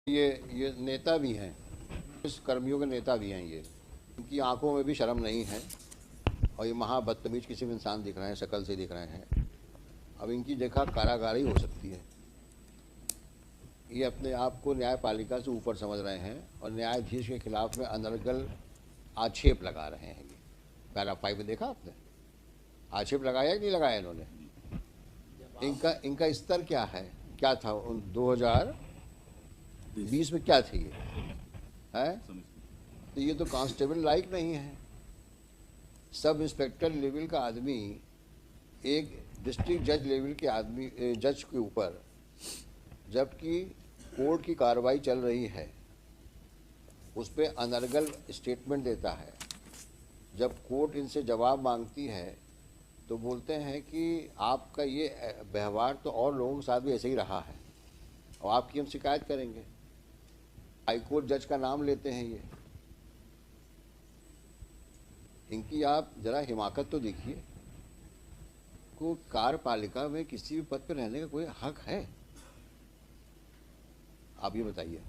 ये नेता भी हैं, इस कर्मियों के नेता भी हैं। ये इनकी आंखों में भी शर्म नहीं है और ये महा बदतमीज किसी भी इंसान दिख रहे हैं, शक्ल से दिख रहे हैं। अब इनकी जगह कारागारी हो सकती है। ये अपने आप को न्यायपालिका से ऊपर समझ रहे हैं और न्यायाधीश के खिलाफ में अनर्गल आक्षेप लगा रहे हैं। ये पैरा 5 में देखा आपने, आक्षेप लगाया कि नहीं लगाया इन्होंने? इनका स्तर क्या है, क्या था 2020 में, क्या थी ये है? तो ये तो कांस्टेबल लायक नहीं है। सब इंस्पेक्टर लेवल का आदमी एक डिस्ट्रिक्ट जज लेवल के आदमी, जज के ऊपर, जबकि कोर्ट की कार्रवाई चल रही है, उस पर अनर्गल स्टेटमेंट देता है। जब कोर्ट इनसे जवाब मांगती है तो बोलते हैं कि आपका ये व्यवहार तो और लोगों के साथ भी ऐसे ही रहा है और आपकी हम शिकायत करेंगे। हाईकोर्ट जज का नाम लेते हैं ये। इनकी आप जरा हिमाकत तो देखिए। को कार्यपालिका में किसी भी पद पर रहने का कोई हक है? आप ये बताइए।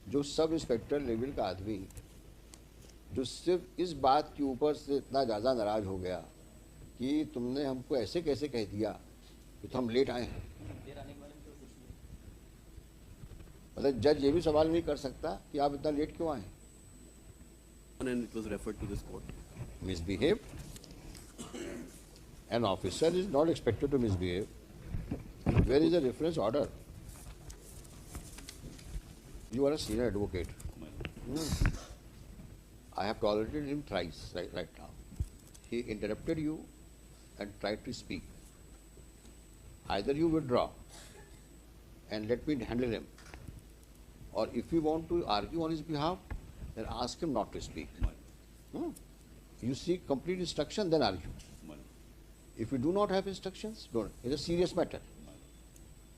जो सब इंस्पेक्टर लेवल का आदमी, जो सिर्फ इस बात के ऊपर से इतना ज़्यादा नाराज हो गया कि तुमने हमको ऐसे कैसे कह दिया कि तो हम लेट आए हैं। मतलब जज ये भी सवाल नहीं कर सकता कि आप इतना लेट क्यों आए। And it was referred to this court. Misbehave. An officer is not expected to misbehave. Where is the reference order? You are a senior advocate. I have tolerated him thrice right now. He interrupted you and tried to speak. Either you withdraw and let me handle him, or if you want to argue on his behalf, then ask him not to speak. You seek complete instruction, then argue. If you do not have instructions, don't. It's a serious matter.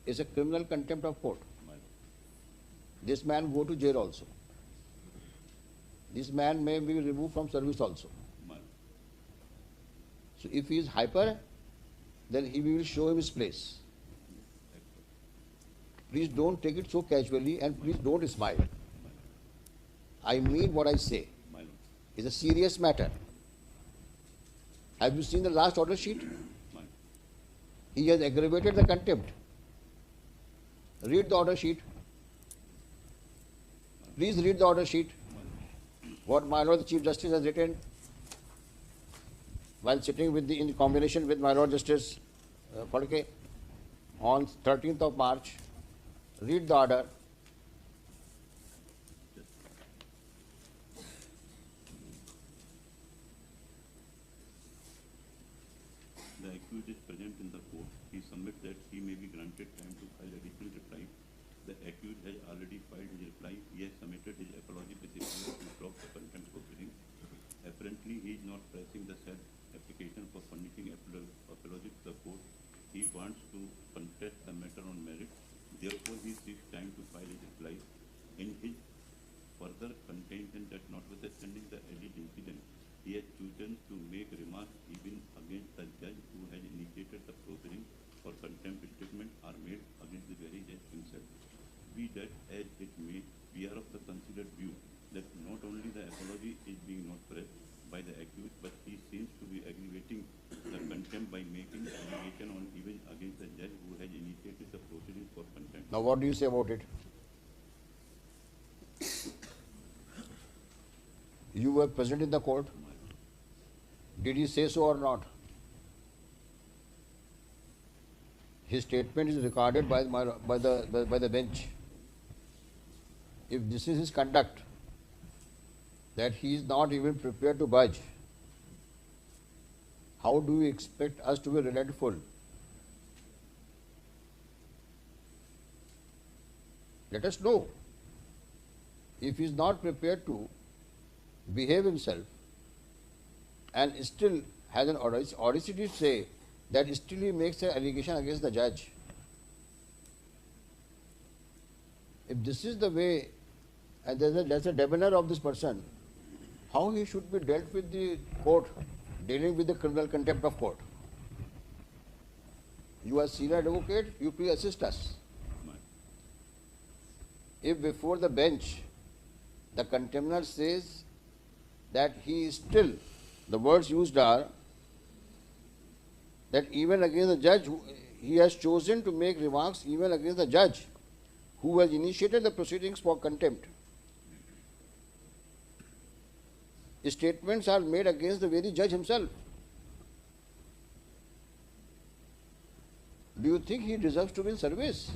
It's a criminal contempt of court. This man go to jail also. This man may be removed from service also. So if he is hyper, then he will show him his place. Please don't take it so casually and please don't smile. I mean what I say. It's a serious matter. Have you seen the last order sheet? He has aggravated the contempt. Read the order sheet. Please read the order sheet. What my Lord the Chief Justice has written while sitting with in combination with my Lord Justice Phadke on 13th of March. Read the order. The accused is present in the court. He submits that he may be granted time to file additional reply. The accused has already filed his reply. He has submitted his apology with a view to stop the contempt proceedings. Apparently, he is not pressing the said application for furnishing apology to the court. He wants to contest the matter on merit. Therefore, he seeks time to file his reply. In his further contention that notwithstanding the alleged incident, he has chosen to make remarks even against the judge who has initiated the proceeding, for contempt statements are made against the very judge himself. Be that as it may, we are of the considered view that not only the apology is being not pressed by the accused, but he seems to be aggravating the contempt by making allegation on even against the judge who has initiated the proceeding for contempt. Now what do you say about it? You were present in the court. Did he say so or not? His statement is recorded by the bench. If this is his conduct, that he is not even prepared to budge, how do we expect us to be relentiful? Let us know. If he is not prepared to behave himself and still has an audacity to say that still he makes an allegation against the judge. If this is the way, and there's a demeanor of this person, how he should be dealt with the court, dealing with the criminal contempt of court? You are senior advocate, you please assist us. if before the bench the contender says that he is still, the words used are that even against the judge, he has chosen to make remarks even against the judge who has initiated the proceedings for contempt. Statements are made against the very judge himself. Do you think he deserves to be in service?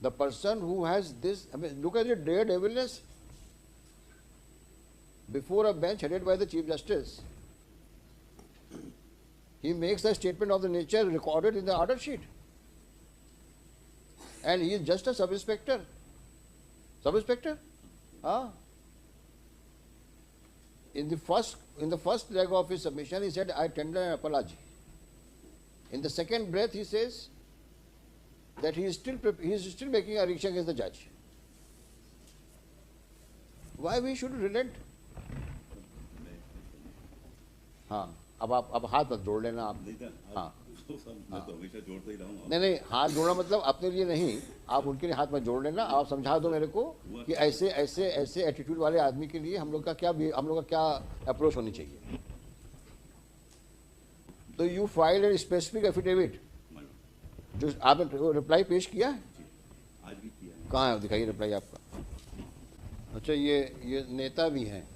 The person who has this, I mean, look at the daredevilness before a bench headed by the Chief Justice. He makes a statement of the nature recorded in the order sheet. And he is just a sub-inspector. Sub-inspector? Huh? In the first leg of his submission, he said, I tender an apology. In the second breath, he says that he is still making a reaction against the judge. Why we should relent? हाँ, अब हाथ मत जोड़ लेना आप. हाँ. मैं तो हमेशा जोड़ता ही रहूँगा. नहीं, हाथ जोड़ना मतलब अपने लिए नहीं, आप उनके लिए हाथ मत जोड़ लेना. आप समझा दो मेरे को कि ऐसे एटीट्यूड वाले आदमी के लिए हम लोग का क्या अप्रोच होनी चाहिए. तो you file a specific affidavit, जो आपने रिप्लाई पेश किया है? आज भी किया है. कहाँ है, दिखाइए रिप्लाई आपका. अच्छा, ये नेता भी हैं.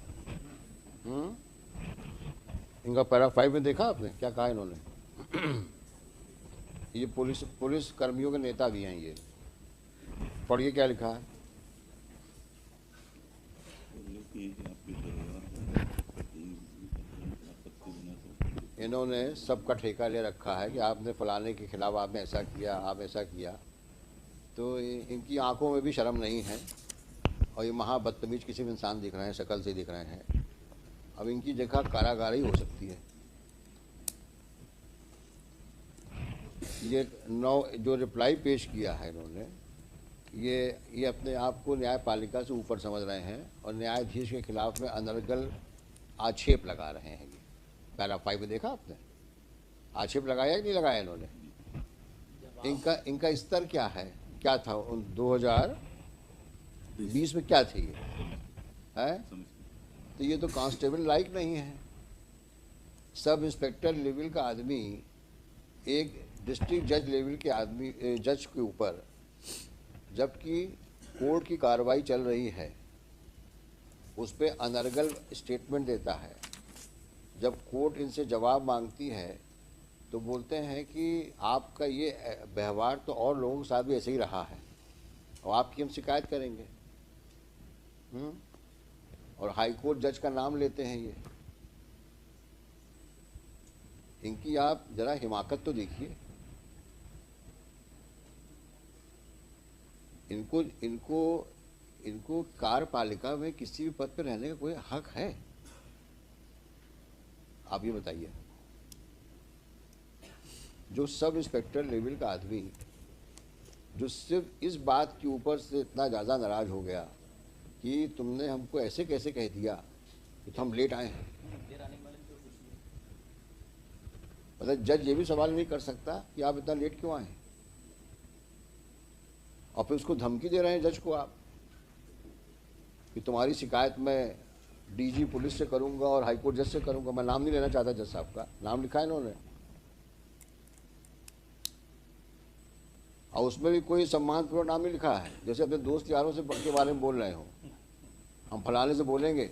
इनका पैरा 5 में देखा आपने क्या कहा इन्होंने? ये पुलिस कर्मियों के नेता भी हैं. ये पढ़िए क्या लिखा है. इन्होंने सबका ठेका ले रखा है कि आपने फलाने के खिलाफ आपने ऐसा किया, आप ऐसा किया. तो इनकी आंखों में भी शर्म नहीं है और ये महा बदतमीज किसी भी इंसान दिख रहे हैं, शक्ल से दिख रहे हैं. अब इनकी जगह कारागार ही हो सकती है. ये जो रिप्लाई पेश किया है इन्होंने, ये अपने आप को न्यायपालिका से ऊपर समझ रहे हैं और न्यायाधीश के खिलाफ में अनर्गल आक्षेप लगा रहे हैं. ये पैरा 5 में देखा आपने? आक्षेप लगाया कि नहीं लगाया इन्होंने? इनका स्तर क्या है, क्या था 2020 में, क्या थी ये है? तो ये तो कांस्टेबल लायक नहीं है. सब इंस्पेक्टर लेवल का आदमी एक डिस्ट्रिक्ट जज लेवल के आदमी जज के ऊपर, जबकि कोर्ट की कार्रवाई चल रही है, उस पर अनर्गल स्टेटमेंट देता है. जब कोर्ट इनसे जवाब मांगती है तो बोलते हैं कि आपका ये व्यवहार तो और लोगों के साथ भी ऐसे ही रहा है और आपकी हम शिकायत करेंगे. और हाई कोर्ट जज का नाम लेते हैं ये. इनकी आप जरा हिमाकत तो देखिए. इनको कार्यपालिका में किसी भी पद पर रहने का कोई हक है? आप ये बताइए. जो सब इंस्पेक्टर लेवल का आदमी, जो सिर्फ इस बात के ऊपर से इतना ज़्यादा नाराज हो गया कि तुमने हमको ऐसे कैसे कह दिया कि तो हम लेट आए हैं. मतलब जज ये भी सवाल नहीं कर सकता कि आप इतना लेट क्यों आए, और फिर उसको धमकी दे रहे हैं जज को आप कि तुम्हारी शिकायत मैं डीजी पुलिस से करूंगा और हाईकोर्ट जज से करूंगा. मैं नाम नहीं लेना चाहता जज साहब का, नाम लिखा है इन्होंने, और उसमें भी कोई सम्मानपूर्वक नाम नहीं लिखा है. जैसे अपने दोस्त यारों से के बारे में बोल रहे हो, हम फलाने से बोलेंगे.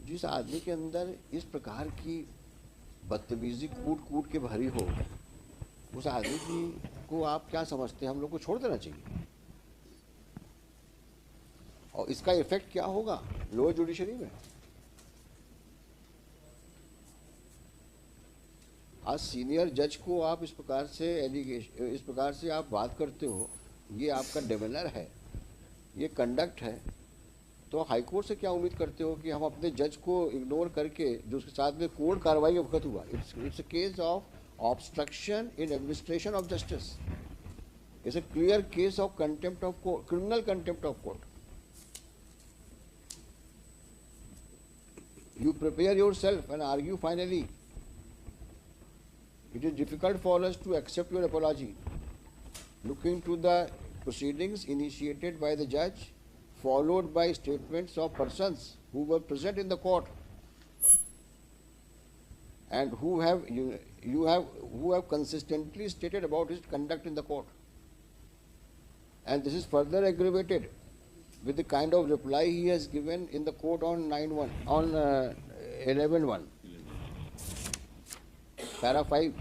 जिस आदमी के अंदर इस प्रकार की बदतमीजी कूट के भरी हो, उस आदमी को आप क्या समझते हैं? हम लोग को छोड़ देना चाहिए. और इसका इफेक्ट क्या होगा लोअर जुडिशरी में? आज सीनियर जज को आप इस प्रकार से आप बात करते हो, ये आपका डिमेनर है, ये कंडक्ट है. तो हाई कोर्ट से क्या उम्मीद करते हो कि हम अपने जज को इग्नोर करके, जो उसके साथ में कोर्ट कार्रवाई के वक्त हुआ, it's a case of obstruction in administration of justice. It's a clear case of contempt of court, criminal contempt of court. You prepare yourself and argue finally it is difficult for us to accept your apology. Looking to the proceedings initiated by the judge, followed by statements of persons who were present in the court and who have consistently stated about his conduct in the court. And this is further aggravated with the kind of reply he has given in the court on 11.1, para 5.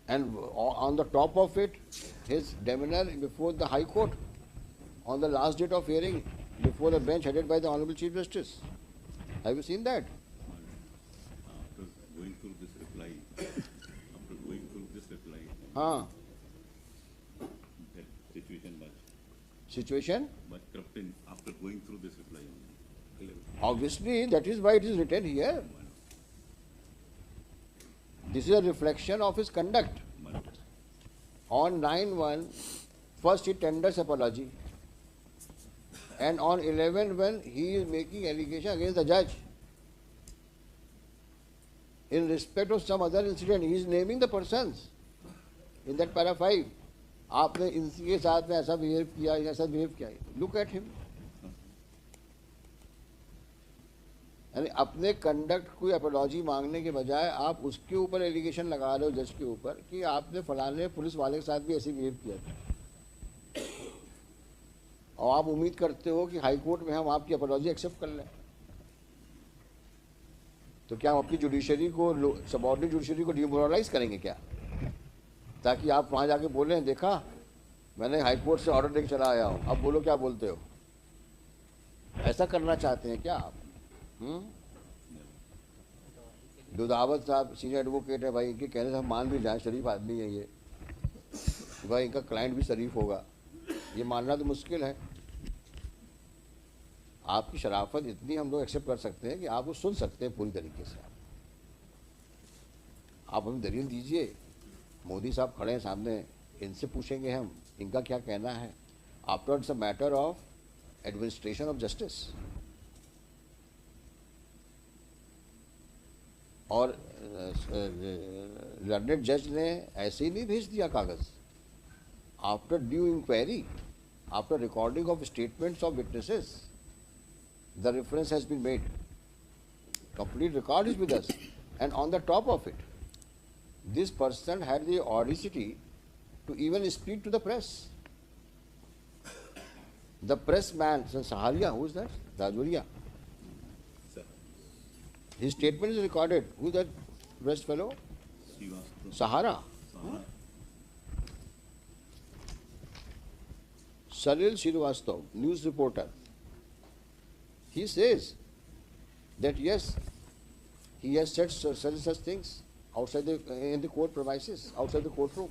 And on the top of it, his demeanor before the High Court on the last date of hearing before the bench headed by the Honorable Chief Justice. Have you seen that? After going through this reply, that situation was corrupting after going through this reply. Obviously, that is why it is written here. This is a reflection of his conduct. On 9.1, first he tenders apology. And on 11.1, he is making allegation against the judge. In respect of some other incident, he is naming the persons. In that para 5, आपने इनके साथ में ऐसा behave किया, ऐसा behave किया. Look at him. यानी अपने कंडक्ट कोई अपॉलॉजी मांगने के बजाय आप उसके ऊपर एलिगेशन लगा रहे हो जज के ऊपर कि आपने फलाने पुलिस वाले के साथ भी ऐसे बिहेव किया था, और आप उम्मीद करते हो कि हाई कोर्ट में हम आपकी अपॉलॉजी एक्सेप्ट कर लें. तो क्या हम अपनी जुडिशरी को, सबऑर्डिनेट जुडिशरी को डिमोरलाइज करेंगे क्या, ताकि आप वहाँ जाके बोलें देखा मैंने हाई कोर्ट से ऑर्डर लेके चला आया हूँ, अब बोलो क्या बोलते हो. ऐसा करना चाहते हैं क्या आप? दुधावत साहब सीनियर एडवोकेट है भाई, इनके कहने से हम मान भी जाएं, शरीफ आदमी है ये भाई, इनका क्लाइंट भी शरीफ होगा, ये मानना तो मुश्किल है. आपकी शराफत इतनी हम लोग एक्सेप्ट कर सकते हैं कि आप वो सुन सकते हैं पूरी तरीके से. आप हमें दलील दीजिए. मोदी साहब खड़े हैं सामने, इनसे पूछेंगे हम इनका क्या कहना है. After it's a matter of administration of justice. और लर्नेड जज ने ऐसे ही नहीं भेज दिया कागज. After due inquiry, after recording of statements of witnesses, the reference has been made. Complete record is with us. And on the top of it, this person had the audacity to even speak to the press. The press man, Saharia, who is that? Rajoria. His statement is recorded. Who is that press fellow? Sahara. Salil Srivastava, news reporter. He says that yes, he has said such things outside in the court premises, outside the courtroom,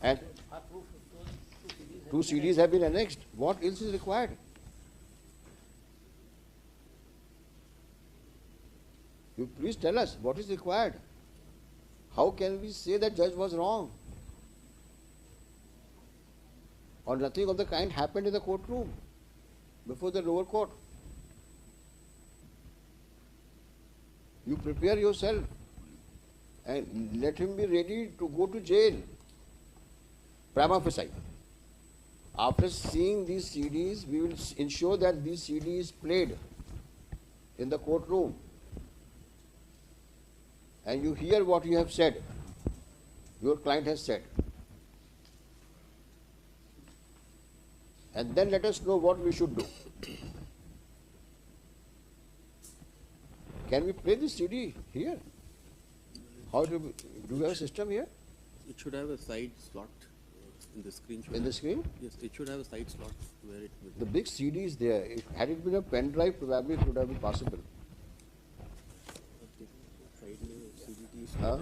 and 2 CDs have been annexed. What else is required? You please tell us what is required. How can we say that judge was wrong, or nothing of the kind happened in the courtroom before the lower court? You prepare yourself and let him be ready to go to jail. Prima facie. After seeing these CDs, we will ensure that these CDs played in the courtroom. And you hear what you have said, your client has said. And then let us know what we should do. Can we play this CD here? How do we have a system here? It should have a side slot in the screen. In the screen? Yes, it should have a side slot where it will. The big CD is there. Had it been a pen drive, probably it would have been possible. Side में CDT Huh?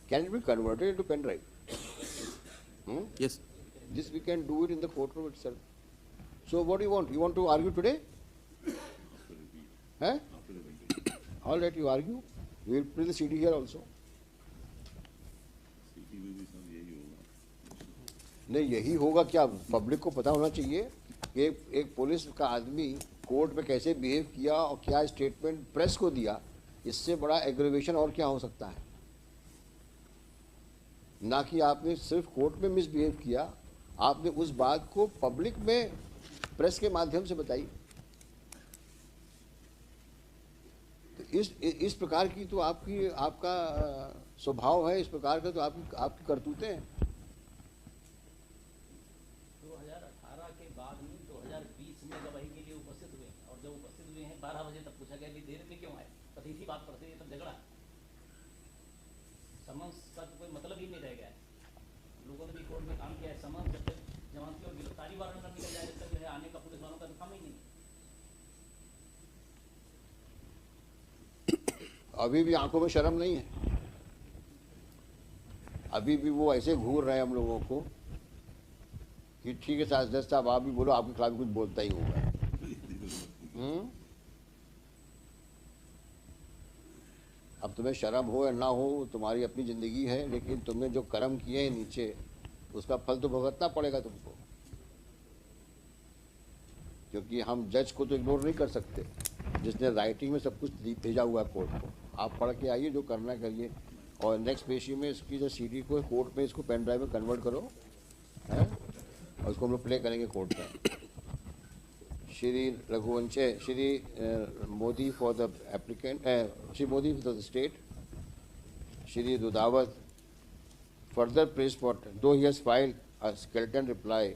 Can it be converted into pen drive? Yes. This we can do it in the courtroom itself. So what do you want? You want to argue today? Huh? All right, you argue. We will play the CD here also. नहीं यही होगा क्या, public को पता होना चाहिए कि एक पुलिस का आदमी कोर्ट में कैसे बिहेव किया और क्या स्टेटमेंट प्रेस को दिया, इससे बड़ा एग्रीवेशन और क्या हो सकता है। ना कि आपने सिर्फ कोर्ट में मिसबिहेव किया, आपने उस बात को पब्लिक में प्रेस के माध्यम से बताई। तो इस प्रकार की तो आपका स्वभाव है, इस प्रकार का तो आपकी करतूतें हैं। 2018 के बाद में 2020 में गवाही के लिए उपस्थित हुए और जब उपस्थित हुए हैं 12 बजे तब पूछा गया कि देर में क्यों आए, इसी बात पर से तब झगड़ा। समन्स का तो कोई मतलब ही नहीं रह गया है। लोगों ने भी कोर्ट में काम किया है, समन्स जब तक जमानती और गिरफ्तारी वारंट न निकल जाए तब तक जो है आने का पुलिस वालों का तो काम ही नहीं। अभी भी आंखों में शर्म नहीं है, अभी भी वो ऐसे घूर रहे हैं हम लोगों को कि ठीक है जज साहब आप भी बोलो, आपके खिलाफ कुछ बोलता ही होगा। अब तुम्हें शर्म हो या ना हो, तुम्हारी अपनी जिंदगी है, लेकिन तुमने जो कर्म किए हैं नीचे, उसका फल तो भुगतना पड़ेगा तुमको। क्योंकि हम जज को तो इग्नोर नहीं कर सकते, जिसने राइटिंग में सब कुछ भेजा हुआ है कोर्ट को। आप पढ़ के आइए, जो करना करिए, और नेक्स्ट पेशी में इसकी जो सीडी को कोर्ट में इसको पेन ड्राइव में कन्वर्ट करो, है, और इसको हम लोग प्ले करेंगे कोर्ट में। Shri Raghuvanshi, Shri Modi for the applicant, Shri Modi for the state, Shri Rudawat further press for दो ही has filed a skeleton reply